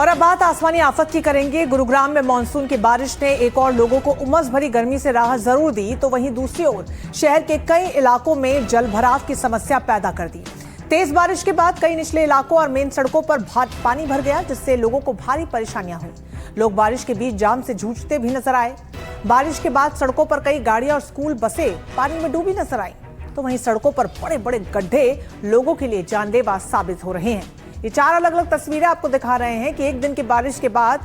और अब बात आसमानी आफत की करेंगे। गुरुग्राम में मानसून की बारिश ने एक और लोगों को उमस भरी गर्मी से राहत जरूर दी, तो वहीं दूसरी ओर शहर के कई इलाकों में जलभराव की समस्या पैदा कर दी। तेज बारिश के बाद कई निचले इलाकों और मेन सड़कों पर पानी भर गया, जिससे लोगों को भारी परेशानियां हुई। लोग बारिश के बीच जाम से जूझते भी नजर आए। बारिश के बाद सड़कों पर कई गाड़ियां और स्कूल बसें पानी में डूबी नजर आई, तो वहीं सड़कों पर बड़े बड़े गड्ढे लोगों के लिए जानलेवा साबित हो रहे हैं। ये चार अलग अलग तस्वीरें आपको दिखा रहे हैं कि एक दिन की बारिश के बाद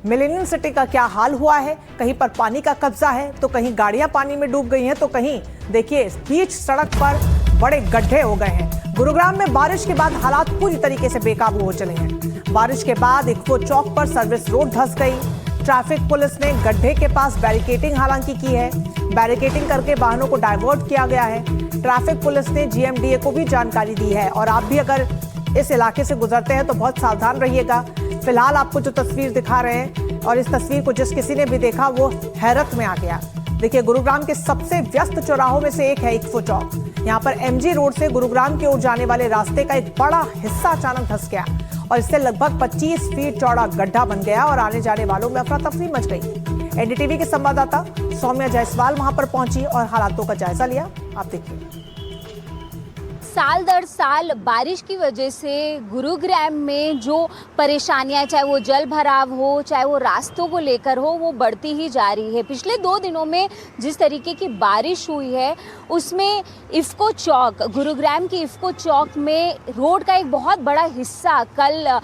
मिलेनियम सिटी का क्या हाल हुआ है। कहीं पर पानी का कब्जा है, तो कहीं गाड़ियां पानी में डूब गई हैं, तो कहीं देखिए बीच सड़क पर बड़े गड्ढे हो गए हैं। गुरुग्राम में बारिश के बाद हालात पूरी तरीके से बेकाबू हो चले हैं। बारिश के बाद इक्को चौक पर सर्विस रोड धंस गई। ट्रैफिक पुलिस ने गड्ढे के पास बैरिकेडिंग हालांकि की है। बैरिकेडिंग करके वाहनों को डाइवर्ट किया गया है। ट्रैफिक पुलिस ने जीएमडीए को भी जानकारी दी है और आप भी अगर इस इलाके से गुजरते हैं तो बहुत सावधान रहिएगा। फिलहाल आपको जो तस्वीर दिखा रहे हैं और इस तस्वीर को जिस किसी ने भी देखा वो हैरत में आ गया। देखिए, गुरुग्राम के सबसे व्यस्त चौराहों में से एक है इक्को चौक। यहाँ पर एमजी रोड से गुरुग्राम की ओर जाने वाले रास्ते का एक बड़ा हिस्सा अचानक धंस गया और इससे लगभग 25 फीट चौड़ा गड्ढा बन गया और आने जाने वालों में अफरा तफरी मच गई। एनडीटीवी के संवाददाता सौम्या जायसवाल वहां पर पहुंची और हालातों का जायजा लिया। आप देखिए, साल दर साल बारिश की वजह से गुरुग्राम में जो परेशानियां, चाहे वो जल भराव हो, चाहे वो रास्तों को लेकर हो, वो बढ़ती ही जा रही है। पिछले 2 दिनों में जिस तरीके की बारिश हुई है उसमें इफ्को चौक, गुरुग्राम के इफ्को चौक में रोड का एक बहुत बड़ा हिस्सा कल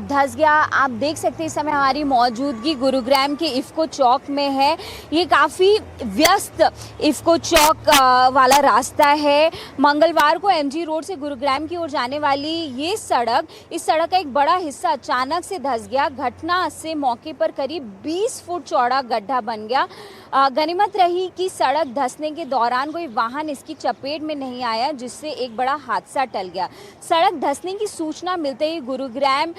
धंस गया। आप देख सकते हैं इस समय हमारी मौजूदगी गुरुग्राम के इफ्को चौक में है। ये काफ़ी व्यस्त इफ्को चौक वाला रास्ता है। मंगलवार को एमजी रोड से गुरुग्राम की ओर जाने वाली ये सड़क, इस सड़क का एक बड़ा हिस्सा अचानक से धंस गया। घटना से मौके पर करीब 20 फुट चौड़ा गड्ढा बन गया। गनीमत रही कि सड़क धंसने के दौरान कोई वाहन इसकी चपेट में नहीं आया, जिससे एक बड़ा हादसा टल गया। सड़क धंसने की सूचना मिलते ही गुरुग्राम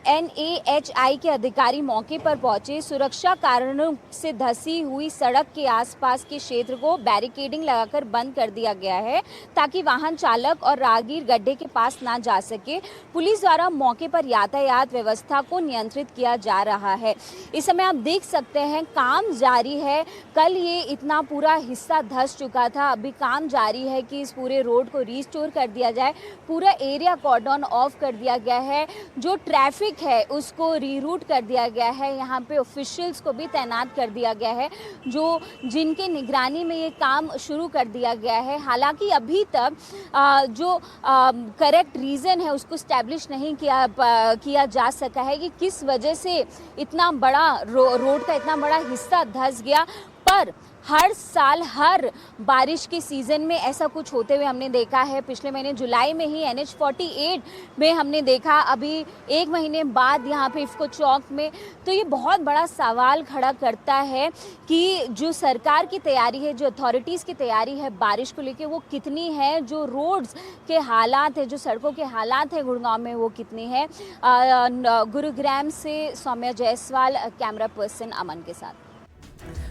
NAHI के अधिकारी मौके पर पहुंचे। सुरक्षा कारणों से धंसी हुई सड़क के आसपास के क्षेत्र को बैरिकेडिंग लगाकर बंद कर दिया गया है, ताकि वाहन चालक और राहगीर गड्ढे के पास ना जा सके। पुलिस द्वारा मौके पर यातायात व्यवस्था को नियंत्रित किया जा रहा है। इस समय आप देख सकते हैं काम जारी है। कल ये इतना पूरा हिस्सा धंस चुका था, अभी काम जारी है कि इस पूरे रोड को रिस्टोर कर दिया जाए। पूरा एरिया कॉर्डन ऑफ कर दिया गया है। जो ट्रैफिक है उसको रीरूट कर दिया गया है। यहाँ पे ऑफिशियल्स को भी तैनात कर दिया गया है, जो जिनके निगरानी में ये काम शुरू कर दिया गया है। हालांकि अभी तक जो करेक्ट रीज़न है उसको स्टैब्लिश नहीं किया जा सका है कि किस वजह से इतना बड़ा रोड का इतना बड़ा हिस्सा धंस गया। पर हर साल हर बारिश के सीज़न में ऐसा कुछ होते हुए हमने देखा है। पिछले महीने जुलाई में ही NH48 में हमने देखा, अभी 1 महीने बाद यहाँ पे इफ्को चौक में। तो ये बहुत बड़ा सवाल खड़ा करता है कि जो सरकार की तैयारी है, जो अथॉरिटीज़ की तैयारी है बारिश को लेके, वो कितनी है। जो रोड्स के हालात है, जो सड़कों के हालात है गुड़गांव में, वो कितनी है। गुरुग्राम से सौम्या जायसवाल, कैमरा पर्सन अमन के साथ।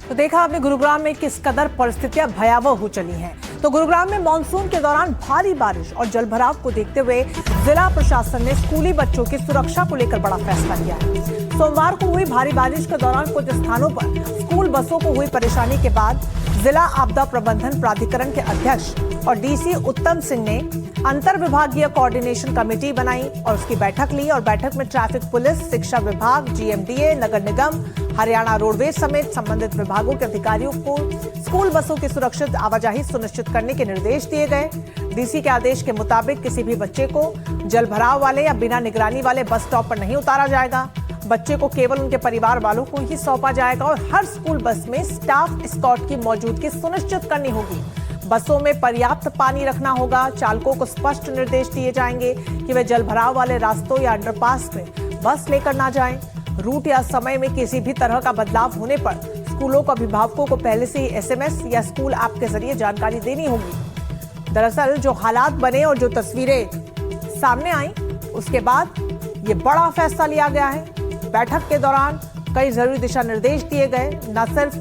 तो देखा आपने गुरुग्राम में किस कदर परिस्थितियां भयावह हो चली हैं। तो गुरुग्राम में मानसून के दौरान भारी बारिश और जलभराव को देखते हुए जिला प्रशासन ने स्कूली बच्चों की सुरक्षा को लेकर बड़ा फैसला लिया है। सोमवार को हुई भारी बारिश के दौरान कुछ स्थानों पर स्कूल बसों को हुई परेशानी के बाद जिला आपदा प्रबंधन प्राधिकरण के अध्यक्ष और डीसी उत्तम सिंह ने अंतर विभागीय कोऑर्डिनेशन कमेटी बनाई और उसकी बैठक ली। और बैठक में ट्रैफिक पुलिस, शिक्षा विभाग, जीएमडीए, नगर निगम, हरियाणा रोडवेज समेत संबंधित विभागों के अधिकारियों को स्कूल बसों की सुरक्षित आवाजाही सुनिश्चित करने के निर्देश दिए गए। डीसी के आदेश के मुताबिक किसी भी बच्चे को जलभराव वाले या बिना निगरानी वाले बस स्टॉप पर नहीं उतारा जाएगा। बच्चे को केवल उनके परिवार वालों को ही सौंपा जाएगा और हर स्कूल बस में स्टाफ एस्कॉर्ट की मौजूदगी सुनिश्चित करनी होगी। बसों में पर्याप्त पानी रखना होगा। चालकों को स्पष्ट निर्देश दिए जाएंगे कि वे जलभराव वाले रास्तों या अंडरपास में बस लेकर ना जाएं। रूट या समय में किसी भी तरह का बदलाव होने पर स्कूलों को अभिभावकों को पहले से ही SMS या स्कूल ऐप के जरिए जानकारी देनी होगी। दरअसल जो हालात बने और जो तस्वीरें सामने आई, उसके बाद ये बड़ा फैसला लिया गया है। बैठक के दौरान कई जरूरी दिशा निर्देश दिए गए, न सिर्फ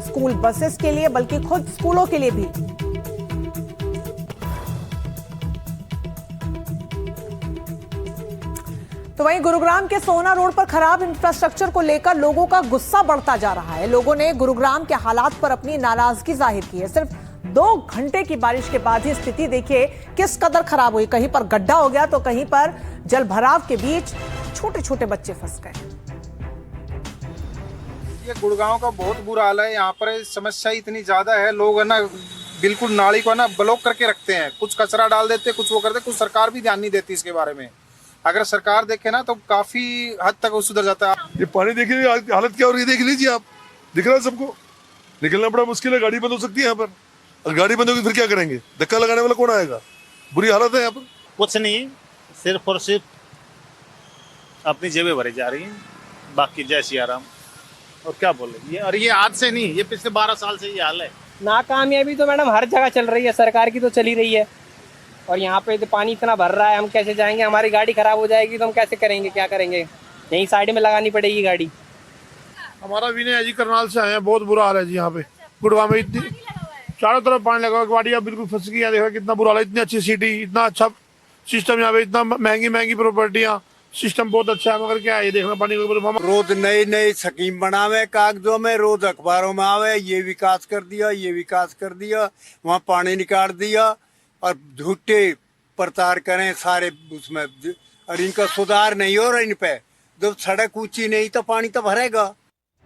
स्कूल बसेस के लिए बल्कि खुद स्कूलों के लिए भी। तो वहीं गुरुग्राम के सोहना रोड पर खराब इंफ्रास्ट्रक्चर को लेकर लोगों का गुस्सा बढ़ता जा रहा है। लोगों ने गुरुग्राम के हालात पर अपनी नाराजगी जाहिर की है। सिर्फ 2 घंटे की बारिश के बाद ही स्थिति देखिए किस कदर खराब हुई। कहीं पर गड्ढा हो गया तो कहीं पर जल भराव के बीच छोटे छोटे बच्चे फंस गए। ये गुड़गांव का बहुत बुरा हाल है। यहाँ पर समस्या इतनी ज्यादा है, लोग है ना बिल्कुल नाली को ना ब्लॉक करके रखते हैं, कुछ कचरा डाल देते, कुछ वो करते, कुछ सरकार भी ध्यान नहीं देती इसके बारे में। अगर सरकार देखे ना तो काफी हद तक वो सुधर जाता है। ये पानी देखिए हालत क्या हो रही है, देख लीजिए आप, दिख रहा है सबको। निकलना बड़ा मुश्किल है, गाड़ी बंद हो सकती है यहाँ पर। और गाड़ी बंद होगी फिर क्या करेंगे, धक्का लगाने वाला कौन आएगा। बुरी हालत है यहाँ पर। कुछ नहीं, सिर्फ और सिर्फ अपनी जेबें भरी जा रही हैं, बाकी जय सिया राम। और क्या बोले, और ये आज से नहीं, ये पिछले 12 साल से ये हाल है। नाकामयाबी तो मैडम हर जगह चल रही है, सरकार की तो चल ही रही है। और यहाँ पे तो पानी इतना भर रहा है, हम कैसे जाएंगे, हमारी गाड़ी खराब हो जाएगी तो हम कैसे करेंगे, क्या करेंगे। यहीं साइड में लगानी पड़ेगी गाड़ी। हमारा विनय जी करनाल से आए हैं, बहुत बुरा हाल है जी यहाँ पे गुड़गांव में। इतनी चारों तरफ पानी लगा, गाड़ियाँ बिल्कुल फंस गई। देखा कितना बुरा हाल है, इतनी अच्छी सिटी, इतना अच्छा सिस्टम यहाँ पे, इतना महंगी प्रॉपर्टियाँ, सिस्टम बहुत अच्छा है, मगर क्या है ये देखना पानी को। रोज नई नई स्कीम बनावे कागजों में, रोज अखबारों में आवे, ये विकास कर दिया, ये विकास कर दिया, वहाँ पानी निकाल दिया और झूठे प्रचार करें सारे उसमें। और इनका सुधार नहीं हो रहा इन पे। जब सड़क ऊंची नहीं तो पानी तो भरेगा।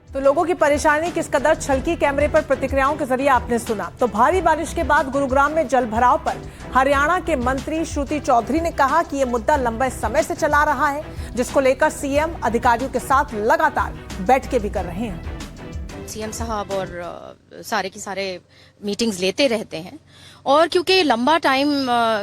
तो लोगों की परेशानी किस कदर छलकी, कैमरे पर प्रतिक्रियाओं के जरिए आपने सुना। तो भारी बारिश के बाद गुरुग्राम में जल भराव पर हरियाणा के मंत्री श्रुति चौधरी ने कहा कि यह मुद्दा लंबे समय से चला रहा है, जिसको लेकर सीएम अधिकारियों के साथ लगातार बैठकें भी कर रहे हैं। सीएम साहब और सारे की सारे मीटिंग्स लेते रहते हैं, और क्योंकि लंबा टाइम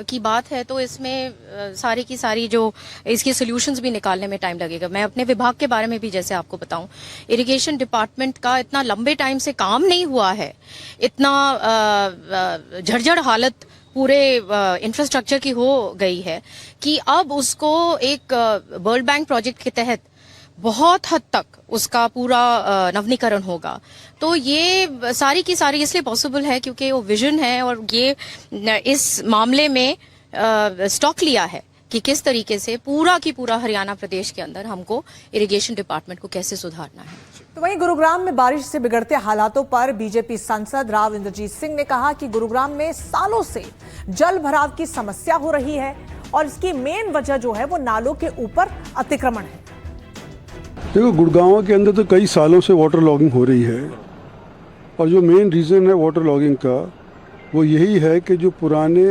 की बात है तो इसमें सारी की सारी जो इसके सॉल्यूशंस भी निकालने में टाइम लगेगा। मैं अपने विभाग के बारे में भी जैसे आपको बताऊं, इरिगेशन डिपार्टमेंट का इतना लंबे टाइम से काम नहीं हुआ है, इतना झरझर हालत पूरे इंफ्रास्ट्रक्चर की हो गई है कि अब उसको एक वर्ल्ड बैंक प्रोजेक्ट के तहत बहुत हद तक उसका पूरा नवीनीकरण होगा। तो ये सारी की सारी इसलिए पॉसिबल है क्योंकि वो विजन है, और ये इस मामले में स्टॉक लिया है कि किस तरीके से पूरा की पूरा हरियाणा प्रदेश के अंदर हमको इरिगेशन डिपार्टमेंट को कैसे सुधारना है। तो वहीं गुरुग्राम में बारिश से बिगड़ते हालातों पर बीजेपी सांसद राव इंद्रजीत सिंह ने कहा कि गुरुग्राम में सालों से जल भराव की समस्या हो रही है और इसकी मेन वजह जो है वो नालों के ऊपर अतिक्रमण है। देखो, गुड़गांव के अंदर तो कई सालों से वाटर लॉगिंग हो रही है, और जो मेन रीज़न है वाटर लॉगिंग का वो यही है कि जो पुराने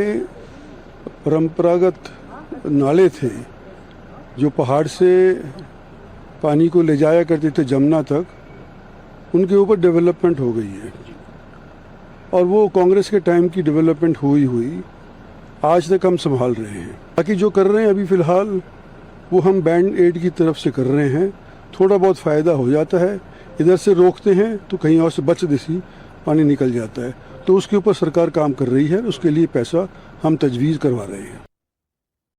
परंपरागत नाले थे जो पहाड़ से पानी को ले जाया करते थे जमुना तक, उनके ऊपर डेवलपमेंट हो गई है। और वो कांग्रेस के टाइम की डेवलपमेंट हुई आज तक हम संभाल रहे हैं। बाकी जो कर रहे हैं अभी फ़िलहाल वो हम बैंड एड की तरफ से कर रहे हैं। थोड़ा बहुत फ़ायदा हो जाता है, इधर से रोकते हैं तो कहीं और से बच देसी पानी निकल जाता है, तो उसके ऊपर सरकार काम कर रही है, उसके लिए पैसा हम तजवीज़ करवा रहे हैं।